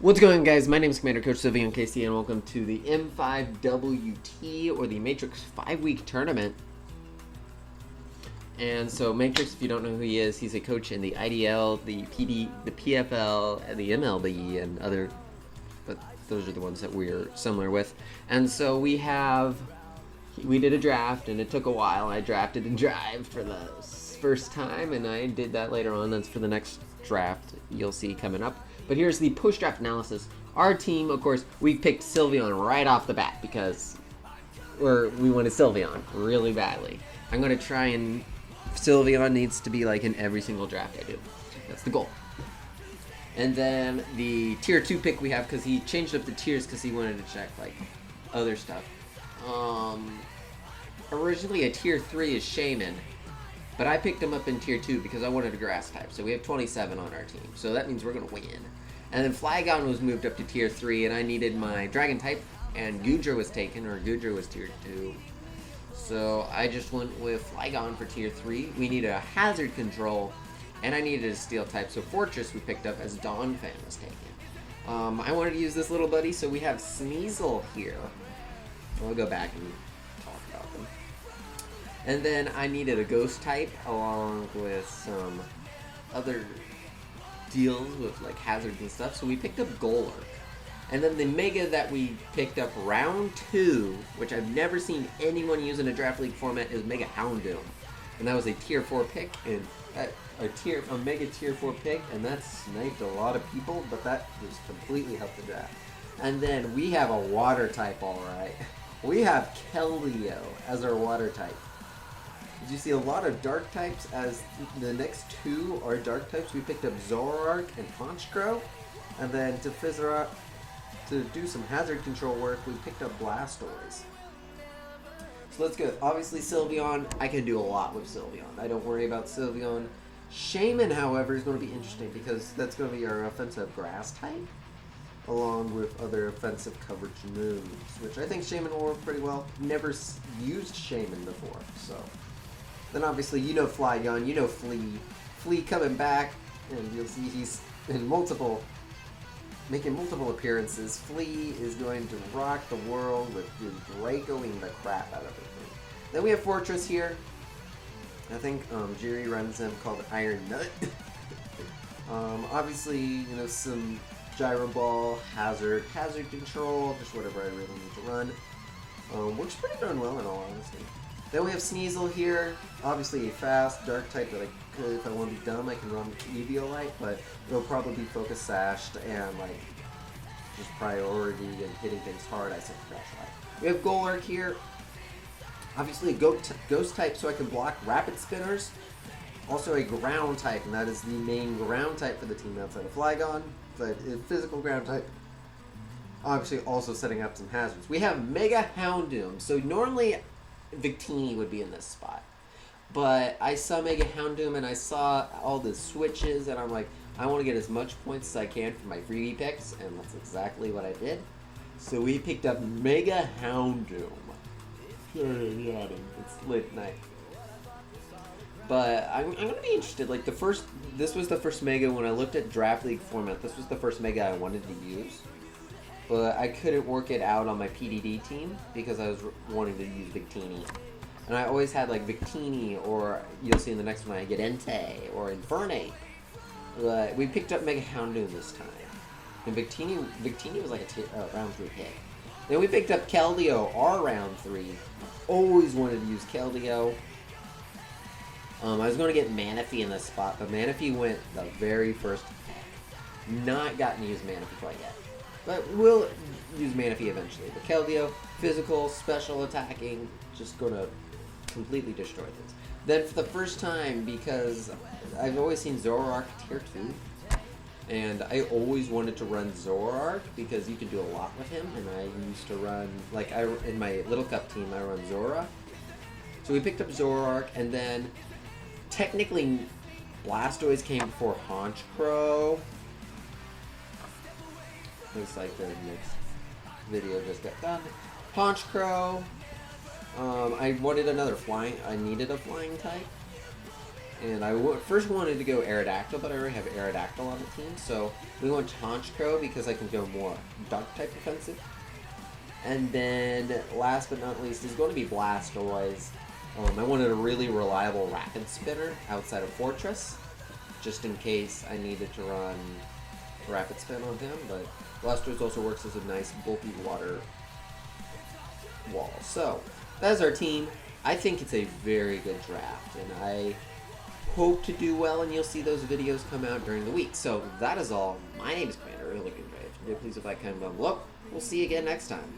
What's going on, guys? My name is Commander Coach Sylvian KC, and welcome to the M5WT, or the Matrix 5-week tournament. And so Matrix, if you don't know who he is, he's a coach in the IDL, the PD, the PFL, the MLB, and other, but those are the ones that we're similar with. And so we did a draft, and it took a while. I drafted and drived for the first time, and I did that later on. That's for the next draft you'll see coming up. But here's the post-draft analysis. Our team, of course, we picked Sylveon right off the bat because we wanted Sylveon really badly. I'm going to try and... Sylveon needs to be like in every single draft I do. That's the goal. And then the tier 2 pick we have, because he changed up the tiers because he wanted to check like other stuff. Originally a tier 3 is Shaman, but I picked him up in tier 2 because I wanted a grass type. So we have 27 on our team. So that means we're going to win. And then Flygon was moved up to tier 3, and I needed my dragon type, and Goodra was taken, or Goodra was tier 2. So I just went with Flygon for tier 3. We needed a hazard control, and I needed a steel type. So Fortress we picked up as Dawnfang was taken. I wanted to use this little buddy, so we have Sneasel here. I'll go back and talk about them. And then I needed a ghost type along with some other deals with like hazards and stuff, so we picked up Golurk. And then the mega that we picked up round 2, which I've never seen anyone use in a draft league format, is Mega Houndoom, and that was a tier 4 pick, and a mega tier 4 pick, and that sniped a lot of people, but that just completely helped the draft. And then we have a water type, all right. We have Keldeo as our water type. Did you see a lot of dark types? As the next 2 are dark types, we picked up Zoroark and Honchkrow. And then to do some hazard control work, we picked up Blastoise. So let's go. Obviously Sylveon, I can do a lot with Sylveon. I don't worry about Sylveon. Shaman, however, is going to be interesting because that's going to be our offensive grass type, along with other offensive coverage moves, which I think Shaman will work pretty well. Never used Shaman before, so... Then obviously you know Flygon, you know Flea. Flea coming back, and you'll see he's in making multiple appearances. Flea is going to rock the world with his Dracoing the crap out of everything. Then we have Fortress here. I think Jiri runs him called Iron Nut. Obviously, you know, some Gyro Ball, hazard control, just whatever I really need to run. Works pretty darn well in all honesty. Then we have Sneasel here, obviously a fast, dark type that I could, if I want to be dumb, I can run Eviolite, but it'll probably be focus sashed and like just priority and hitting things hard. I said Crash Light. We have Golurk here, obviously a ghost type so I can block rapid spinners. Also a ground type, and that is the main ground type for the team outside of Flygon, but a physical ground type. Obviously also setting up some hazards. We have Mega Houndoom, so normally Victini would be in this spot, but I saw Mega Houndoom and I saw all the switches, and I'm like, I want to get as much points as I can for my freebie picks, and that's exactly what I did. So we picked up Mega Houndoom. It's lit night. But I'm going to be interested, like this was the first Mega when I looked at draft league format, this was the first Mega I wanted to use. But I couldn't work it out on my PDD team because I was wanting to use Victini. And I always had like Victini, or you'll see in the next one I get Entei or Infernape. But we picked up Mega Houndoom this time. And Victini was like a round 3 pick. Then we picked up Keldeo, our round 3. Always wanted to use Keldeo. I was going to get Manaphy in this spot, but Manaphy went the very first pick. Not gotten to use Manaphy quite yet. But we'll use Manaphy eventually. But Keldeo, physical, special attacking, just going to completely destroy things. Then for the first time, because I've always seen Zoroark tier 2, and I always wanted to run Zoroark because you can do a lot with him, and I used to run, like in my Little Cup team, I run Zora. So we picked up Zoroark, and then technically Blastoise came before Honchkrow. Looks like the next video just got done. Honchkrow. I wanted another flying. I needed a flying type. And I first wanted to go Aerodactyl, but I already have Aerodactyl on the team, so we went Honchkrow because I can go more Dark-type defensive. And then, last but not least, is going to be Blastoise. I wanted a really reliable Rapid Spinner outside of Fortress, just in case I needed to run Rapid Spin on him, but Blastoise also works as a nice bulky water wall. So, that is our team. I think it's a very good draft, and I hope to do well, and you'll see those videos come out during the week. So, that is all. My name is Commander. Really good. If you did, please hit that kind of down below. We'll see you again next time.